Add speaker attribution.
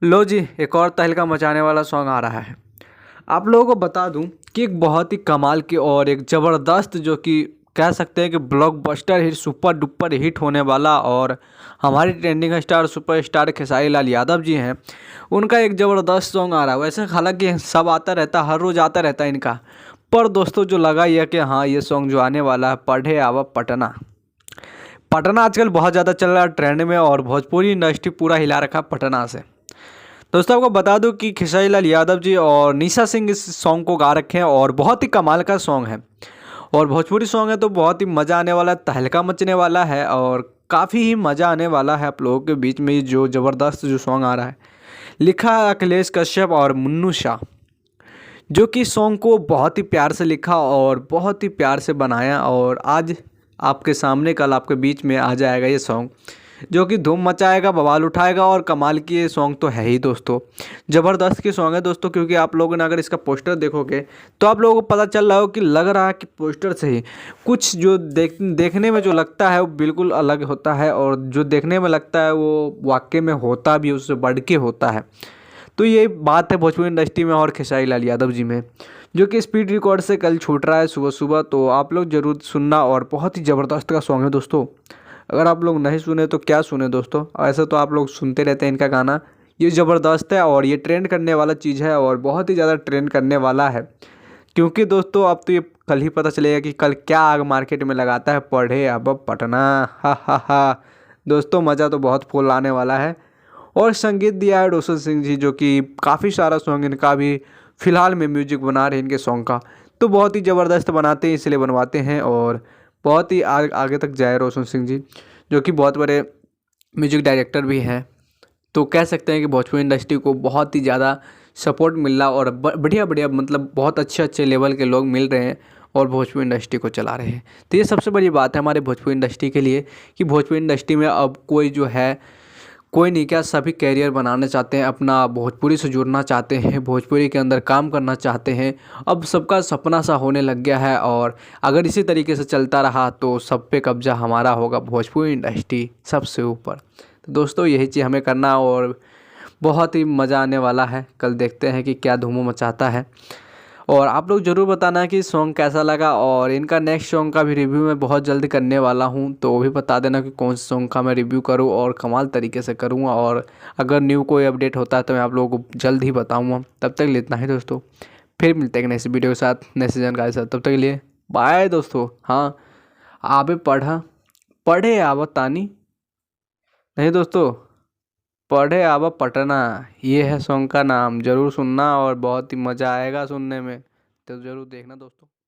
Speaker 1: लो जी, एक और तहलका मचाने वाला सॉन्ग आ रहा है। आप लोगों को बता दूं कि एक बहुत ही कमाल की और एक ज़बरदस्त जो कि कह सकते हैं कि blockbuster hit super duper hit होने वाला और हमारी trending star superstar Khesari Lal Yadav ji हैं, उनका एक ज़बरदस्त सॉन्ग आ रहा है। वैसे हालांकि सब आता रहता है, हर रोज़ आता रहता है इनका, पर दोस्तों जो लगा यह कि हाँ ये सॉन्ग जो आने वाला है पढ़े आवा पटना। पटना आजकल बहुत ज़्यादा चल रहा है ट्रेंड में और भोजपुरी इंडस्ट्री पूरा हिला रखा है पटना से। दोस्तों आपको बता दूं कि खेसारी लाल यादव जी और निशा सिंह इस सॉन्ग को गा रखे हैं और बहुत ही कमाल का सॉन्ग है। और भोजपुरी सॉन्ग है तो बहुत ही मज़ा आने वाला है, तहलका मचने वाला है और काफ़ी ही मज़ा आने वाला है आप लोगों के बीच में। ये जो ज़बरदस्त जो सॉन्ग आ रहा है, लिखा है अखिलेश कश्यप और मुन्नू शाह, जो कि सॉन्ग को बहुत ही प्यार से लिखा और बहुत ही प्यार से बनाया। और आज आपके सामने कल आपके बीच में आ जाएगा ये सॉन्ग, जो कि धूम मचाएगा, बवाल उठाएगा। और कमाल की ये सॉन्ग तो है ही दोस्तों, ज़बरदस्त की सॉन्ग है दोस्तों। क्योंकि आप लोगों ने अगर इसका पोस्टर देखोगे तो आप लोगों को पता चल रहा हो कि लग रहा है कि पोस्टर से ही कुछ जो देखने में जो लगता है वो बिल्कुल अलग होता है, और जो देखने में लगता है वो वाकई में होता भी उससे बढ़ के होता है। तो ये बात है भोजपुरी इंडस्ट्री में और खेसारी लाल यादव जी में, जो कि स्पीड रिकॉर्ड से कल छूट रहा है सुबह सुबह। तो आप लोग ज़रूर सुनना, और बहुत ही ज़बरदस्त का सॉन्ग है दोस्तों। अगर आप लोग नहीं सुने तो क्या सुने दोस्तों, ऐसा तो आप लोग सुनते रहते हैं इनका गाना। ये ज़बरदस्त है और ये ट्रेंड करने वाला चीज़ है और बहुत ही ज़्यादा ट्रेंड करने वाला है। क्योंकि दोस्तों अब तो ये कल ही पता चलेगा कि कल क्या आग मार्केट में लगाता है पढ़े अब पटना। हा दोस्तों मज़ा तो बहुत फुल आने वाला है। और संगीत दिया है रोशन सिंह जी, जो कि काफ़ी सारा सॉन्ग इनका भी फ़िलहाल में म्यूजिक बना रहे हैं इनके सॉन्ग का। तो बहुत ही ज़बरदस्त बनाते हैं, इसलिए बनवाते हैं। और बहुत ही आगे तक जाए रोशन सिंह जी, जो कि बहुत बड़े म्यूजिक डायरेक्टर भी हैं। तो कह सकते हैं कि भोजपुरी इंडस्ट्री को बहुत ही ज़्यादा सपोर्ट मिल रहा और बढ़िया बढ़िया मतलब बहुत अच्छे अच्छे लेवल के लोग मिल रहे हैं और भोजपुरी इंडस्ट्री को चला रहे हैं। तो ये सबसे बड़ी बात है हमारे भोजपुरी इंडस्ट्री के लिए कि भोजपुरी इंडस्ट्री में अब कोई जो है कोई नहीं, क्या सभी कैरियर बनाना चाहते हैं, अपना भोजपुरी से जुड़ना चाहते हैं, भोजपुरी के अंदर काम करना चाहते हैं। अब सबका सपना सा होने लग गया है और अगर इसी तरीके से चलता रहा तो सब पे कब्जा हमारा होगा, भोजपुरी इंडस्ट्री सबसे ऊपर। तो दोस्तों यही चीज़ हमें करना और बहुत ही मज़ा आने वाला है। कल देखते हैं कि क्या धूम मचाता है। और आप लोग ज़रूर बताना कि सॉन्ग कैसा लगा, और इनका नेक्स्ट सॉन्ग का भी रिव्यू मैं बहुत जल्द करने वाला हूं, तो वो भी बता देना कि कौन से सॉन्ग का मैं रिव्यू करूं और कमाल तरीके से करूंगा। और अगर न्यू कोई अपडेट होता है तो मैं आप लोगों को जल्द ही बताऊंगा। तब तक इतना ही दोस्तों, फिर मिलते हैं नेक्स्ट वीडियो के साथ, नेक्स्ट जानकारी के साथ। तब तक के लिए बाय दोस्तों। हाँ, आबे पढ़े आवतानी नहीं दोस्तों, पढ़े आवा पटना, ये है सॉन्ग का नाम। ज़रूर सुनना और बहुत ही मज़ा आएगा सुनने में, तो ज़रूर देखना दोस्तों।